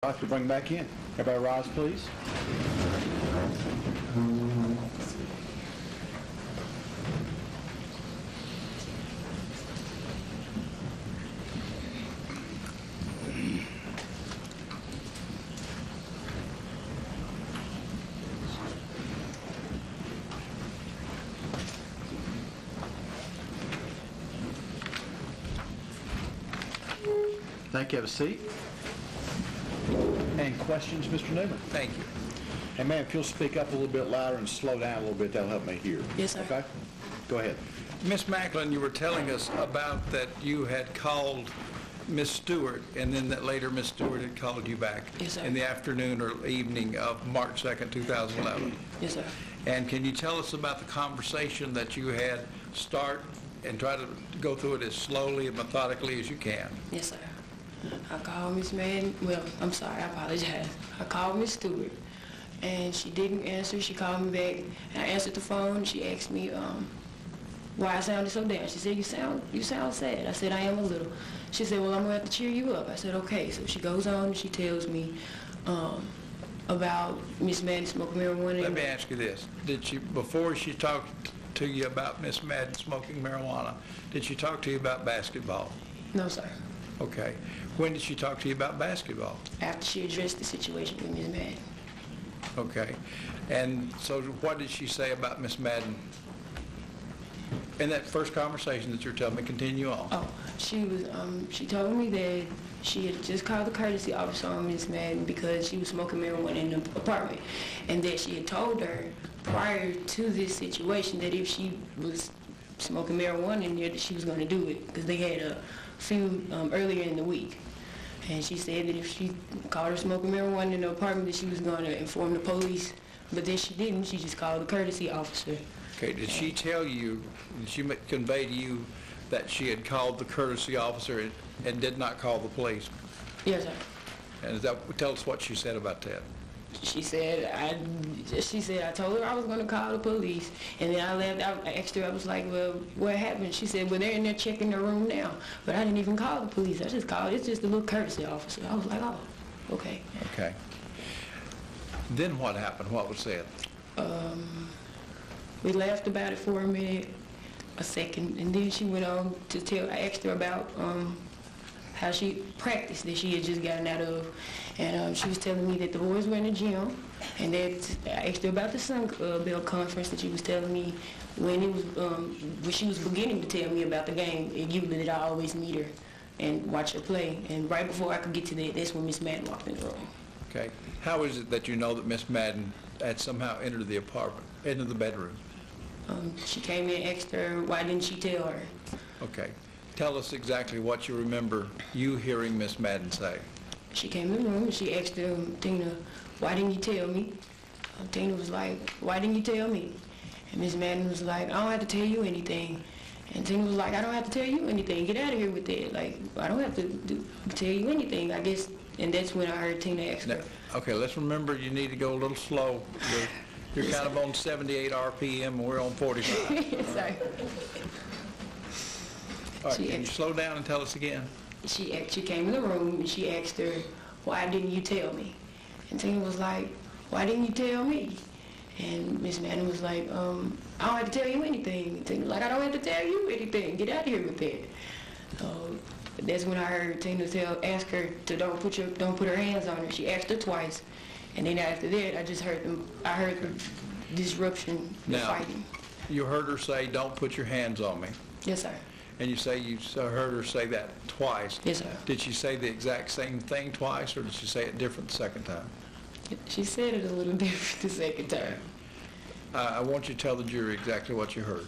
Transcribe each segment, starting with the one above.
I'd like to bring back in. Everybody rise, please. Thank you. Have a seat. Any questions, Mr. Newman? Thank you. And ma'am, if you'll speak up a little bit louder and slow down a little bit, that'll help me hear. Yes, sir. Okay? Go ahead. Miss Macklin, you were telling us about that you had called Miss Stewart, and then that later Miss Stewart had called you back. Yes, sir. In the afternoon or evening of March 2nd, 2011. Yes, sir. And can you tell us about the conversation that you had start and try to go through it as slowly and methodically as you can? Yes, sir. I called Miss Madden. Well, I'm sorry. I apologize. I called Miss Stewart, and she didn't answer. She called me back, and I answered the phone. She asked me why I sounded so down. She said, "You sound sad." I said, "I am a little." She said, "Well, I'm gonna have to cheer you up." I said, "Okay." So she goes on and she tells me about Miss Madden smoking marijuana. Let me ask you this: did she, before she talked to you about Miss Madden smoking marijuana, did she talk to you about basketball? No, sir. Okay. When did she talk to you about basketball? After she addressed the situation with Miss Madden. Okay. And so what did she say about Miss Madden in that first conversation that you're telling me? Continue on. Oh, she told me that she had just called the courtesy officer on Miss Madden because she was smoking marijuana in the apartment, and that she had told her prior to this situation that if she was smoking marijuana in there, that she was going to do it because they had a few earlier in the week. And she said that if she caught her smoking marijuana in the apartment, that she was going to inform the police, but then she didn't. She just called the courtesy officer. Okay. Did she tell you, did she convey to you that she had called the courtesy officer and did not call the police? Yes, sir. And tell us what she said about that. She said I told her I was going to call the police, and then I left. I asked her, I was like, "Well, what happened?" She said, "Well, they're in there checking their room now." But I didn't even call the police. I just called. It's just a little courtesy officer. I was like, "Oh, okay." Okay. Then what happened? What was said? We laughed about it for a minute, a second, and then she went on to tell. I asked her about how she practiced that she had just gotten out of, and she was telling me that the boys were in the gym, and that I asked her about the Sun Belt conference that she was telling me when it was when she was beginning to tell me about the game. And usually that I always meet her and watch her play, and right before I could get to that, that's when Miss Madden walked in the room. Okay. How is it that you know that Miss Madden had somehow entered the apartment, into the bedroom? She came in and asked her, why didn't she tell her? Okay. Tell us exactly what you remember you hearing Miss Madden say. She came in the room and she asked Tina, why didn't you tell me? Tina was like, why didn't you tell me? And Miss Madden was like, I don't have to tell you anything. And Tina was like, I don't have to tell you anything. Get out of here with that. Like, I don't have to tell you anything, I guess. And that's when I heard Tina ask her. Okay, let's remember you need to go a little slow. You're kind of on 78 RPM and we're on 45. Sorry. All right, can you slow down and tell us again? She came in the room and she asked her, why didn't you tell me? And Tina was like, why didn't you tell me? And Miss Madden was like, I don't have to tell you anything. And Tina was like, I don't have to tell you anything. Get out of here with that. That's when I heard Tina ask her to don't put her hands on her. She asked her twice. And then after that, I heard the disruption, the fighting. You heard her say, don't put your hands on me. Yes, sir. And you say you heard her say that twice. Yes, sir. Did she say the exact same thing twice, or did she say it different the second time? She said it a little different the second time. I want you to tell the jury exactly what you heard.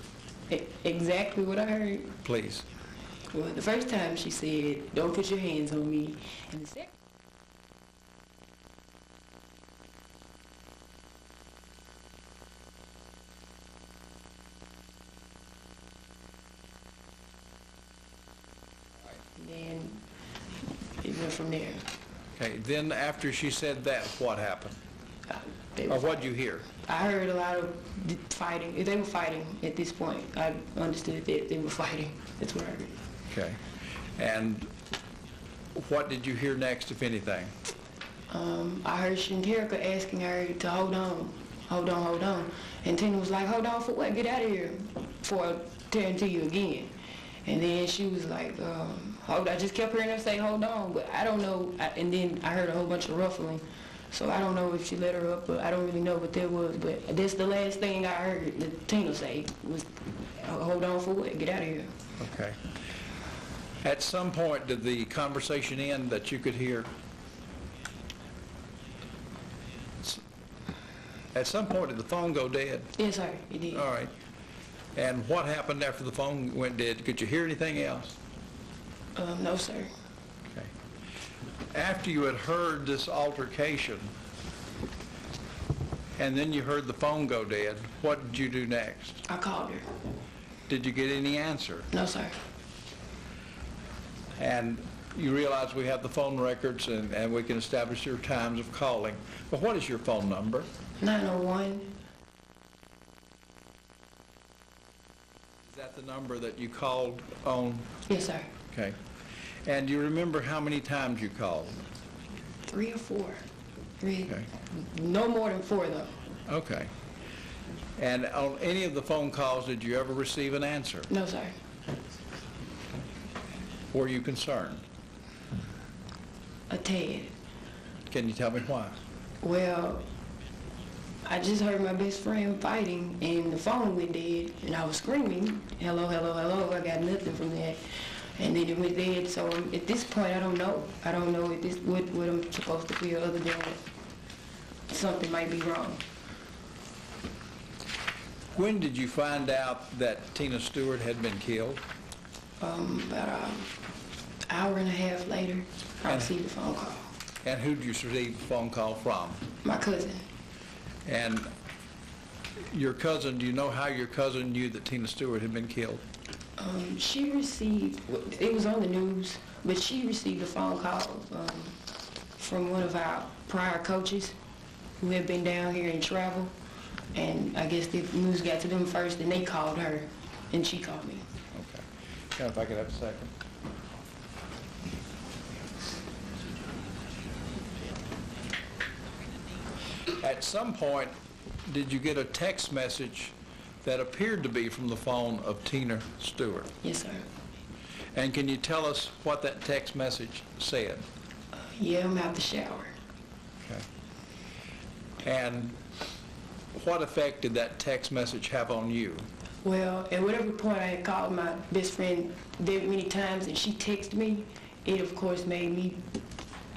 Exactly what I heard? Please. Well, the first time she said, don't put your hands on me. And the second then it went from there. Okay, then after she said that, what happened? Or what'd you hear? I heard a lot of fighting. They were fighting at this point. I understood that they were fighting. That's what I heard. Okay. And what did you hear next, if anything? I heard Shanterrica asking her to hold on. And Tina was like, hold on for what? Get out of here before I turn to you again. And then she was like, hold. I just kept hearing her say, hold on, but I don't know. And then I heard a whole bunch of ruffling. So I don't know if she let her up, but I don't really know what that was. But that's the last thing I heard that Tina say was, hold on for what? Get out of here. Okay. At some point, did the conversation end that you could hear? At some point, did the phone go dead? Yes, sir, it did. All right. And what happened after the phone went dead? Could you hear anything else? No, sir. Okay. After you had heard this altercation, and then you heard the phone go dead, what did you do next? I called her. Did you get any answer? No, sir. And you realize we have the phone records and we can establish your times of calling. But what is your phone number? 901. Is that the number that you called on? Yes, sir. Okay. And do you remember how many times you called? 3 or 4. 3. Okay. No more than 4, though. Okay. And on any of the phone calls, did you ever receive an answer? No, sir. Were you concerned? A tad. Can you tell me why? Well, I just heard my best friend fighting, and the phone went dead, and I was screaming, hello, hello, hello. I got nothing from that. And then it went dead, so at this point, I don't know. I don't know if this, what I'm supposed to feel other than something might be wrong. When did you find out that Tina Stewart had been killed? About an hour and a half later, I received a phone call. And who did you receive a phone call from? My cousin. And your cousin, do you know how your cousin knew that Tina Stewart had been killed? She received, it was on the news, but she received a phone call from one of our prior coaches who had been down here and travel. And I guess the news got to them first, and they called her, and she called me. Okay. If I could have a second. At some point, did you get a text message that appeared to be from the phone of Tina Stewart? Yes, sir. And can you tell us what that text message said? Yeah, I'm out the shower. Okay. And what effect did that text message have on you? Well, at whatever point I had called my best friend very many times and she texted me, it of course made me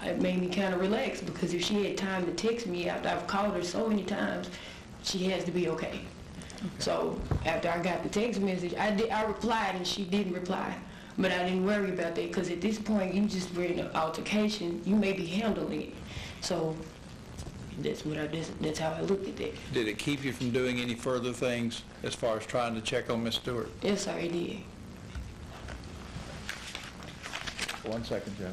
kind of relax, because if she had time to text me after I've called her so many times, she has to be okay. So after I got the text message, I replied and she didn't reply. But I didn't worry about that, because at this point you just were in an altercation, you may be handling it. So that's how I looked at that. Did it keep you from doing any further things as far as trying to check on Miss Stewart? Yes, sir, it did. 1 second, Jeff.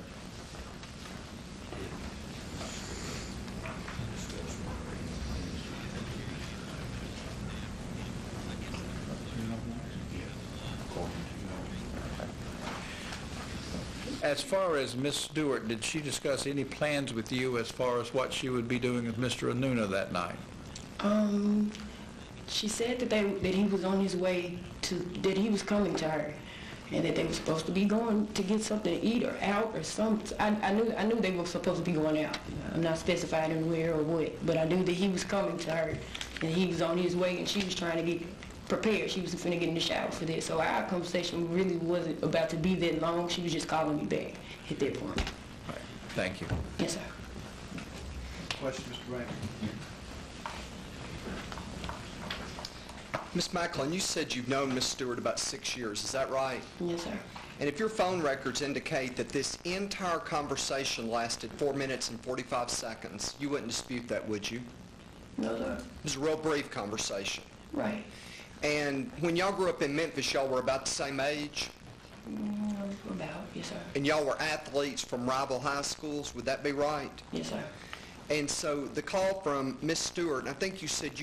As far as Miss Stewart, did she discuss any plans with you as far as what she would be doing with Mr. Anuna that night? She said that he was on his way that he was coming to her, and that they were supposed to be going to get something to eat or out or something. I knew they were supposed to be going out. I'm not specifying where or what, but I knew that he was coming to her, and he was on his way, and she was trying to get prepared. She was finna get in the shower for this. So our conversation really wasn't about to be that long. She was just calling me back at that point. All right. Thank you. Yes, sir. Question, Mr. Rankin? Ms. Macklin, you said you've known Ms. Stewart about 6 years. Is that right? Yes, sir. And if your phone records indicate that this entire conversation lasted 4 minutes and 45 seconds, you wouldn't dispute that, would you? No, sir. It was a real brief conversation. Right. And when y'all grew up in Memphis, y'all were about the same age? About, yes, sir. And y'all were athletes from rival high schools. Would that be right? Yes, sir. And so the call from Miss Stewart, I think you said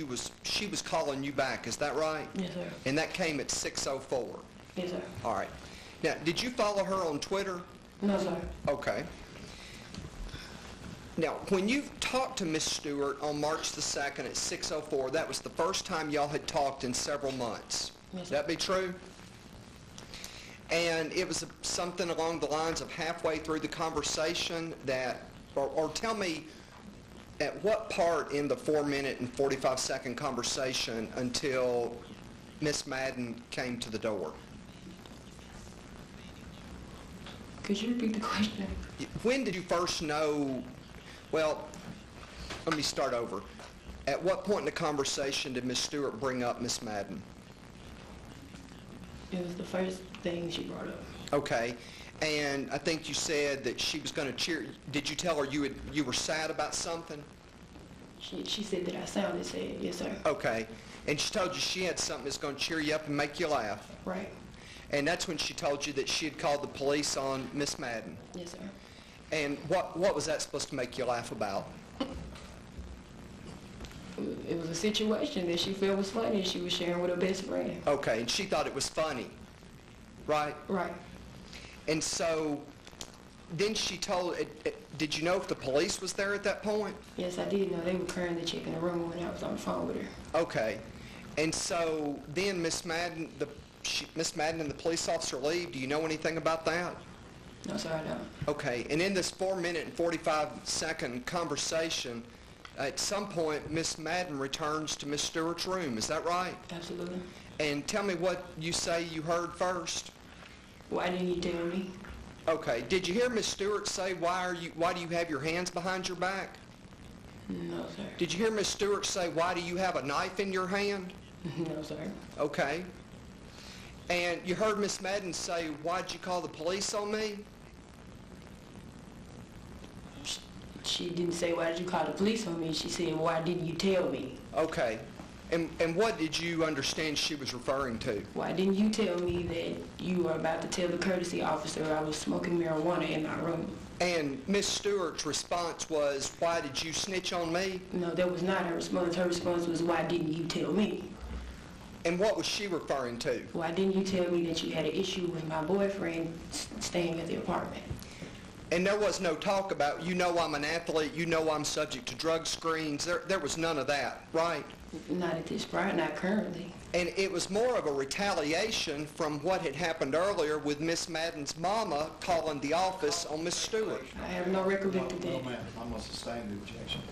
she was calling you back. Is that right? Yes, sir. And that came at 6:04. Yes, sir. All right. Now, did you follow her on Twitter? No, sir. Okay. Now, when you talked to Miss Stewart on March the 2nd at 6:04, that was the first time y'all had talked in several months. Yes, sir. That be true? And it was something along the lines of halfway through the conversation that, or tell me, at what part in the 4-minute and 45-second conversation until Miss Madden came to the door? Could you repeat the question? When did you first know, well, let me start over. At what point in the conversation did Miss Stewart bring up Miss Madden? It was the first thing she brought up. Okay, and I think you said that she was going to cheer. Did you tell her you were sad about something? She said that I sounded sad. Yes, sir. Okay, and she told you she had something that's going to cheer you up and make you laugh. Right. And that's when she told you that she had called the police on Miss Madden. Yes, sir. And what was that supposed to make you laugh about? It was a situation that she felt was funny and she was sharing with her best friend. Okay, and she thought it was funny, right? Right. And so then she told, did you know if the police was there at that point? Yes, I did know. They were currently checking the room when I was on the phone with her. Okay. And so then Miss Madden, Miss Madden and the police officer leave. Do you know anything about that? No, sir, I don't. Okay. And in this 4-minute and 45-second conversation, at some point, Miss Madden returns to Miss Stewart's room. Is that right? Absolutely. And tell me what you say you heard first. Why didn't you tell me? Okay. Did you hear Miss Stewart say, why do you have your hands behind your back? No, sir. Did you hear Miss Stewart say, why do you have a knife in your hand? No, sir. Okay. And you heard Miss Madden say, why'd you call the police on me? She didn't say, why did you call the police on me? She said, why didn't you tell me? Okay. And what did you understand she was referring to? Why didn't you tell me that you were about to tell the courtesy officer I was smoking marijuana in my room? And Miss Stewart's response was, why did you snitch on me? No, that was not her response. Her response was, why didn't you tell me? And what was she referring to? Why didn't you tell me that you had an issue with my boyfriend staying at the apartment? And there was no talk about, you know I'm an athlete, you know I'm subject to drug screens. There was none of that, right? Not at this point, not currently. And it was more of a retaliation from what had happened earlier with Miss Madden's mama calling the office on Miss Stewart. I have no recollection of No, that. ma'am, I'm going to sustain the objection.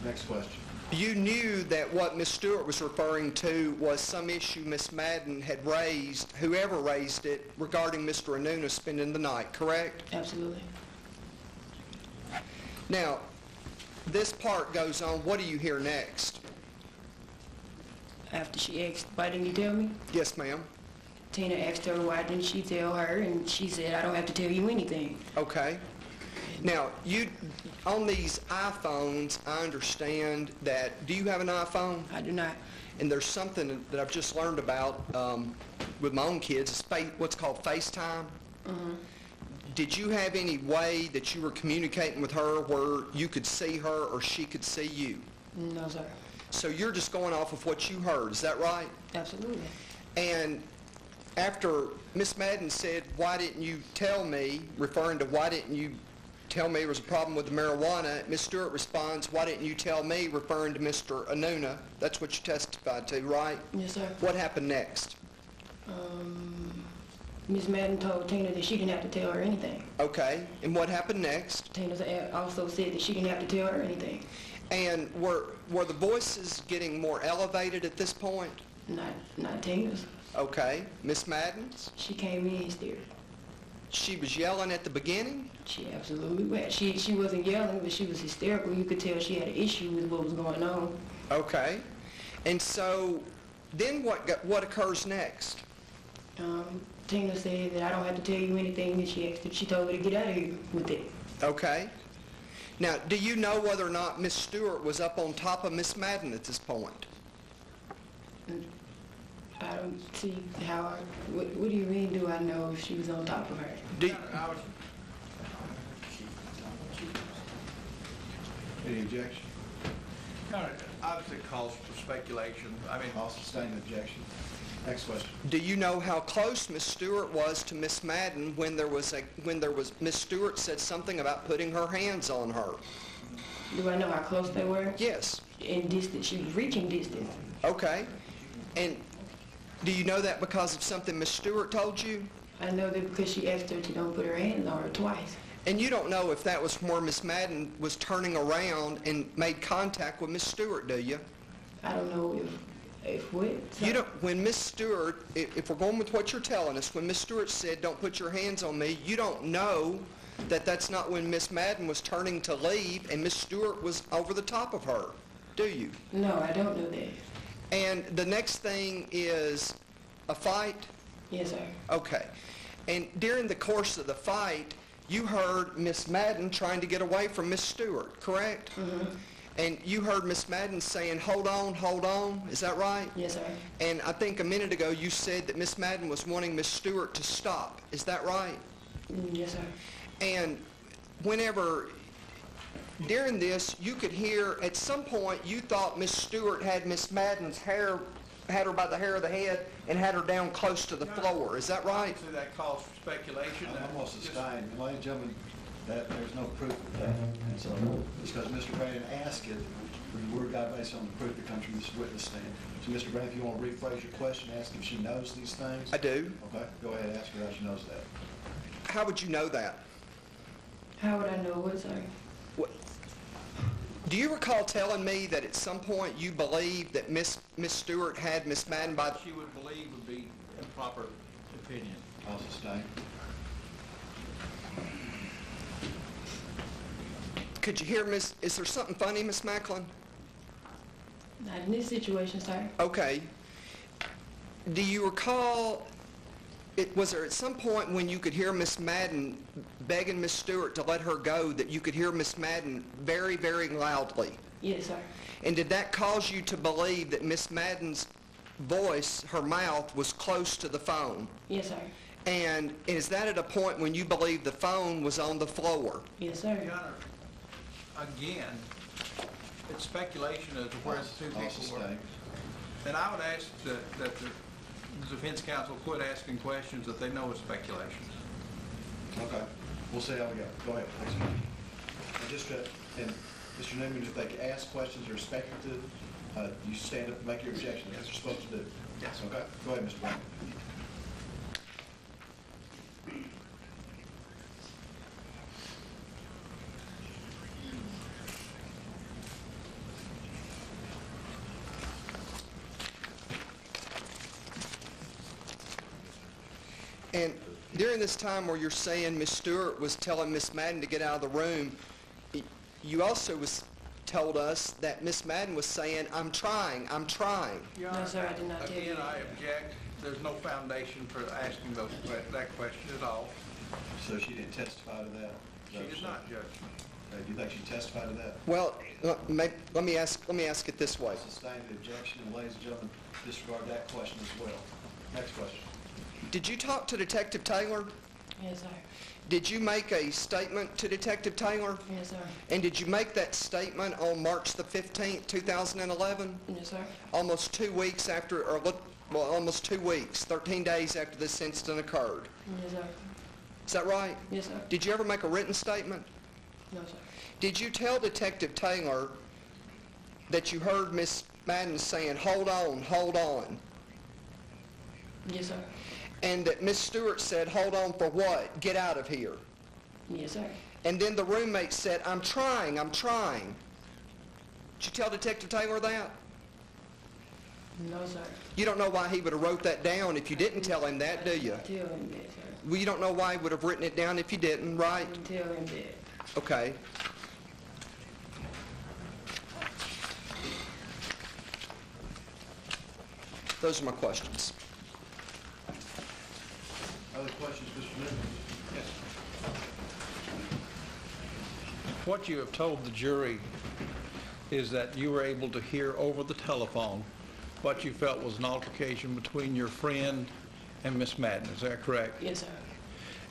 Next question. You knew that what Miss Stewart was referring to was some issue Miss Madden had raised, whoever raised it, regarding Mr. Anuna spending the night, correct? Absolutely. Now, this part goes on. What do you hear next? After she asked, why didn't you tell me? Yes, ma'am. Tina asked her, why didn't she tell her? And she said, I don't have to tell you anything. Okay. Now, on these iPhones, I understand that, do you have an iPhone? I do not. And there's something that I've just learned about with my own kids, it's what's called FaceTime. Did you have any way that you were communicating with her where you could see her or she could see you? No, sir. So you're just going off of what you heard, is that right? Absolutely. And after Miss Madden said, why didn't you tell me, referring to why didn't you tell me there was a problem with the marijuana, Miss Stewart responds, why didn't you tell me, referring to Mr. Anuna? That's what you testified to, right? Yes, sir. What happened next? Ms. Madden told Tina that she didn't have to tell her anything. Okay, and what happened next? Tina also said that she didn't have to tell her anything. And were the voices getting more elevated at this point? Not Tina's. Okay, Miss Madden's? She came in hysterical. She was yelling at the beginning? She absolutely was. She wasn't yelling, but she was hysterical. You could tell she had an issue with what was going on. Okay. And so then what occurs next? Tina said that I don't have to tell you anything, and she told her to get out of here with it. Okay. Now, do you know whether or not Miss Stewart was up on top of Miss Madden at this point? I don't see how what do you mean, do I know if she was on top of her? Any objection? Your Honor, obviously it calls for speculation. I mean, I'll sustain the objection. Next question. Do you know how close Miss Stewart was to Miss Madden when Miss Stewart said something about putting her hands on her? Do I know how close they were? Yes. In distance, she was reaching distance. Okay. And do you know that because of something Miss Stewart told you? I know that because she asked her to don't put her hands on her twice. And you don't know if that was where Miss Madden was turning around and made contact with Miss Stewart, do you? I don't know if what? You don't, when Miss Stewart, if we're going with what you're telling us, when Miss Stewart said, "Don't put your hands on me," you don't know that that's not when Miss Madden was turning to leave and Miss Stewart was over the top of her, do you? No, I don't know that. And the next thing is a fight? Yes, sir. Okay. And during the course of the fight, you heard Miss Madden trying to get away from Miss Stewart, correct? Mm-hmm. And you heard Miss Madden saying, hold on, is that right? Yes, sir. And I think a minute ago you said that Miss Madden was wanting Miss Stewart to stop, is that right? Yes, sir. And whenever, during this, you could hear, at some point, you thought Miss Stewart had Miss Madden's hair, had her by the hair of the head and had her down close to the floor, is that right? obviously that calls for speculation. I'm almost sustained. Ladies and gentlemen, that there's no proof of that. And so, just because Mr. Brandon asked it, the word got based on the proof that comes from this witness stand. So, Mr. Brandon, if you want to rephrase your question, ask if she knows these things. I do. Okay, go ahead, ask her how she knows that. How would you know that? How would I know what, sir? What- Do you recall telling me that at some point you believed that Miss Stewart had Miss Madden by the... She would believe would be improper opinion. I'll sustain. Could you hear Miss... Is there something funny, Miss Macklin? Not in this situation, sir. Okay. Do you recall... Was there at some point when you could hear Miss Madden begging Miss Stewart to let her go that you could hear Miss Madden very, very loudly? Yes, sir. And did that cause you to believe that Miss Madden's voice, her mouth, was close to the phone? Yes, sir. And is that at a point when you believe the phone was on the floor? Yes, sir. Your Honor, again, it's speculation as to where the two I'll people were. sustain. And I would ask that the defense counsel quit asking questions that they know is speculation. Okay, we'll see how we go. Go ahead, please. And just, and Mr. Newman, if they ask questions that are speculative, you stand up and make your objection, as you're supposed to do. Yes. Okay, go ahead, Mr. Brown. And during this time where you're saying Miss Stewart was telling Miss Madden to get out of the room, you also told us that Miss Madden was saying, I'm trying. Your No, Honor, sir, I did not tell you again, that. I object. There's no foundation for asking that question at all. So she didn't testify to that? She did not, Judge. Do you think she testified to that? Well, let me ask it this way. Sustain the objection, and ladies and gentlemen, disregard that question as well. Next question. Did you talk to Detective Taylor? Yes, sir. Did you make a statement to Detective Taylor? Yes, sir. And did you make that statement on March the 15th, 2011? Yes, sir. Almost 2 weeks after, almost 2 weeks, 13 days after this incident occurred. Yes, sir. Is that right? Yes, sir. Did you ever make a written statement? No, sir. Did you tell Detective Taylor that you heard Miss Madden saying, hold on, Yes, sir. and that Miss Stewart said, hold on for what? Get out of here. Yes, sir. And then the roommate said, I'm trying. Did you tell Detective Taylor that? No, sir. You don't know why he would have wrote that down if you didn't tell him that, do you? I didn't tell him that, sir. Well, you don't know why he would have written it down if you didn't, I right? didn't tell him that. Okay. Those are my questions. Other questions, Mr. Newman? Yes. What you have told the jury is that you were able to hear over the telephone what you felt was an altercation between your friend and Miss Madden. Is that correct? Yes, sir.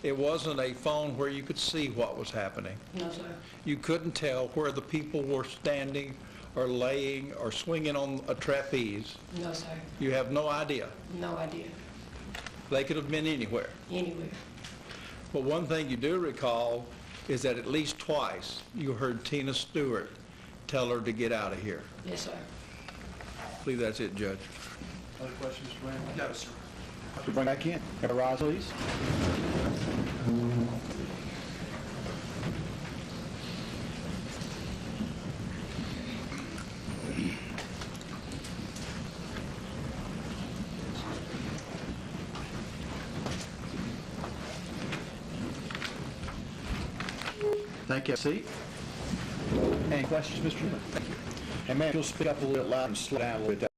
It wasn't a phone where you could see what was happening. No, sir. You couldn't tell where the people were standing or laying or swinging on a trapeze? No, sir. You have no idea. No idea. They could have been anywhere. Anywhere. But one thing you do recall is that at least twice you heard Tina Stewart tell her to get out of here. Yes, sir. I believe that's it, Judge. Other questions, Mr. Graham? No, sir. To bring back in. Everybody rise, please. Thank you. Seat. Any questions, Mr. Newman? Thank you. And ma'am, if you'll speak up a little bit louder and slow down a little bit.